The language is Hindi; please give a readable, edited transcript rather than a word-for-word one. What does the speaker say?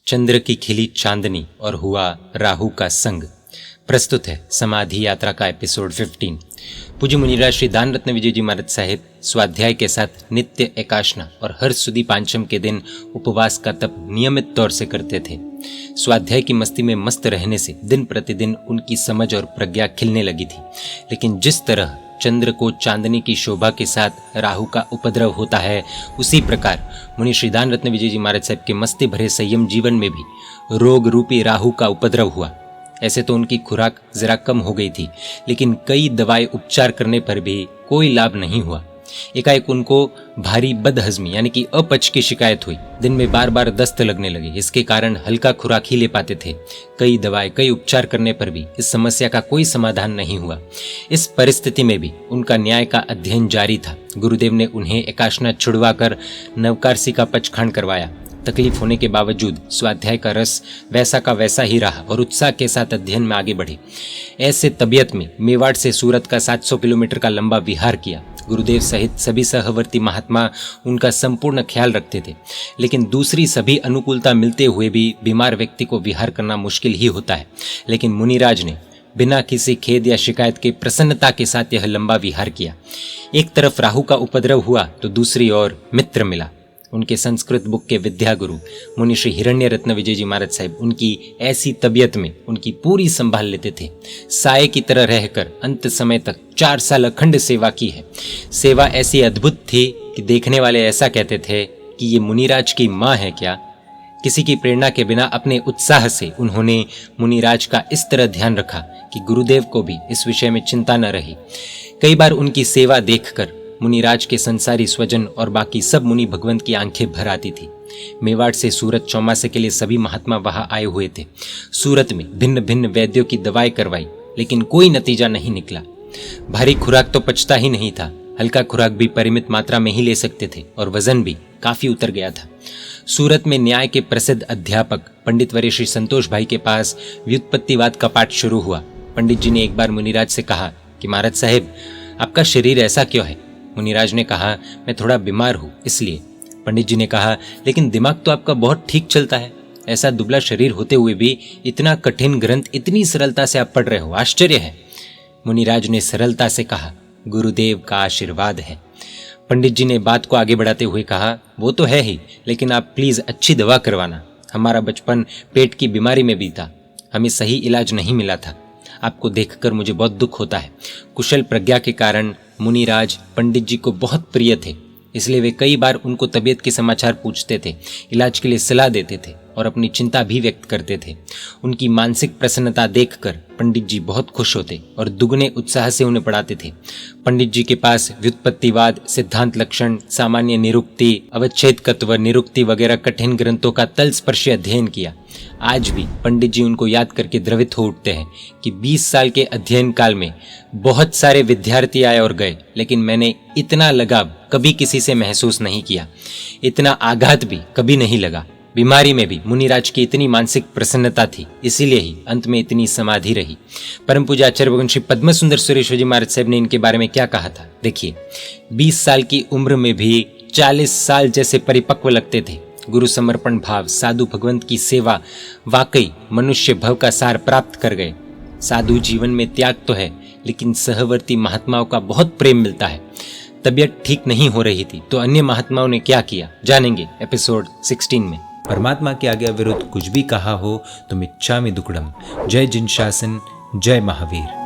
चंद्र की खिली चांदनी और हुआ राहु का संग। प्रस्तुत है समाधि यात्रा का एपिसोड 15। पूज्य मुनिराज श्री दान रत्न विजय जी महाराज साहिब स्वाध्याय के साथ नित्य एकाशना और हर सुदी पांचम के दिन उपवास का तप नियमित तौर से करते थे। स्वाध्याय की मस्ती में मस्त रहने से दिन प्रतिदिन उनकी समझ और प्रज्ञा खिलने लगी थी। लेकिन जिस तरह चंद्र को चांदनी की शोभा के साथ राहु का उपद्रव होता है, उसी प्रकार मुनि श्री दान रत्न विजय जी महाराज साहब के मस्ती भरे संयम जीवन में भी रोग रूपी राहु का उपद्रव हुआ। ऐसे तो उनकी खुराक जरा कम हो गई थी, लेकिन कई दवाई उपचार करने पर भी कोई लाभ नहीं हुआ। एकाएक उनको भारी बदहजमी यानी कि अपच की शिकायत हुई। दिन में बार बार दस्त लगने लगे। इसके कारण हल्का खुराक ही ले पाते थे। कई दवाई कई उपचार करने पर भी इस समस्या का कोई समाधान नहीं हुआ। इस परिस्थिति में भी उनका न्याय का अध्ययन जारी था। गुरुदेव ने उन्हें एकाशना छुड़वाकर नवकारसी का पचखंड करवाया। तकलीफ होने के बावजूद स्वाध्याय का रस वैसा का वैसा ही रहा और उत्साह के साथ अध्ययन में आगे बढ़े। ऐसे तबीयत में मेवाड़ से सूरत का 700 किलोमीटर का लंबा विहार किया। गुरुदेव सहित सभी सहवर्ती महात्मा उनका संपूर्ण ख्याल रखते थे, लेकिन दूसरी सभी अनुकूलता मिलते हुए भी बीमार व्यक्ति को विहार करना मुश्किल ही होता है। लेकिन मुनिराज ने बिना किसी खेद या शिकायत के प्रसन्नता के साथ यह लंबा विहार किया। एक तरफ राहु का उपद्रव हुआ तो दूसरी ओर मित्र मिला। उनके संस्कृत बुक के विद्या गुरु मुनि श्री हिरण्य रत्न विजय जी महाराज साहिब उनकी ऐसी तबीयत में उनकी पूरी संभाल लेते थे। साये की तरह रहकर अंत समय तक 4 साल अखंड सेवा की है। सेवा ऐसी अद्भुत थी कि देखने वाले ऐसा कहते थे कि ये मुनिराज की माँ है क्या। किसी की प्रेरणा के बिना अपने उत्साह से उन्होंने मुनिराज का इस तरह ध्यान रखा कि गुरुदेव को भी इस विषय में चिंता न रही। कई बार उनकी सेवा देखकर मुनिराज के संसारी स्वजन और बाकी सब मुनि भगवंत की आंखें भर आती थी। मेवाड़ से सूरत चौमासे के लिए सभी महात्मा वहां आए हुए थे। सूरत में भिन्न भिन्न वैद्यों की दवाई करवाई, लेकिन कोई नतीजा नहीं निकला। भारी खुराक तो पचता ही नहीं था। हल्का खुराक भी परिमित मात्रा में ही ले सकते थे और वजन भी काफी उतर गया था। सूरत में न्याय के प्रसिद्ध अध्यापक पंडित वर्य श्री संतोष भाई के पास व्युत्पत्तिवाद का पाठ शुरू हुआ। पंडित जी ने एक बार मुनिराज से कहा कि महाराज साहेब, आपका शरीर ऐसा क्यों है। मुनिराज ने कहा, मैं थोड़ा बीमार हूं इसलिए। पंडित जी ने कहा, लेकिन दिमाग तो आपका बहुत ठीक चलता है। ऐसा दुबला शरीर होते हुए भी इतना कठिन ग्रंथ इतनी सरलता से आप पढ़ रहे हो, आश्चर्य है। मुनिराज ने सरलता से कहा, गुरुदेव का आशीर्वाद है। पंडित जी ने बात को आगे बढ़ाते हुए कहा, वो तो है ही, लेकिन आप प्लीज अच्छी दवा करवाना। हमारा बचपन पेट की बीमारी में बीता, हमें सही इलाज नहीं मिला था। आपको देखकर मुझे बहुत दुख होता है। कुशल प्रज्ञा के कारण मुनिराज पंडित जी को बहुत प्रिय थे, इसलिए वे कई बार उनको तबीयत के समाचार पूछते थे, इलाज के लिए सलाह देते थे और अपनी चिंता भी व्यक्त करते थे। उनकी मानसिक प्रसन्नता देखकर पंडित जी बहुत खुश होते और दुगने उत्साह से उन्हें पढ़ाते थे। पंडित जी के पास व्युत्पत्तिवाद, सिद्धांत लक्षण, सामान्य निरुक्ति, अवच्छेदकत्व, निरुक्ति वगैरह कठिन ग्रंथों का तलस्पर्शी अध्ययन किया। आज भी पंडित जी उनको याद करके द्रवित हो उठते हैं कि 20 साल के अध्ययन काल में बहुत सारे विद्यार्थी आए और गए, लेकिन मैंने इतना लगाव कभी किसी से महसूस नहीं किया, इतना आघात भी कभी नहीं लगा। बीमारी में भी मुनिराज की इतनी मानसिक प्रसन्नता थी, इसीलिए ही अंत में इतनी समाधि रही। परम पूज्य आचार्य भगवान श्री पद्म सुंदर सुरेश्वर जी महाराज साहब ने इनके बारे में क्या कहा था, देखिए। 20 साल की उम्र में भी 40 साल जैसे परिपक्व लगते थे। गुरु समर्पण भाव, साधु भगवंत की सेवा, वाकई मनुष्य भव का सार प्राप्त कर गए। साधु जीवन में त्याग तो है, लेकिन सहवर्ती महात्माओं का बहुत प्रेम मिलता है। तबीयत ठीक नहीं हो रही थी तो अन्य महात्माओं ने क्या किया, जानेंगे एपिसोड 16 में। परमात्मा के आगे विरुद्ध कुछ भी कहा हो तो मिच्छामि दुक्कडम। जय जिन शासन, जय महावीर।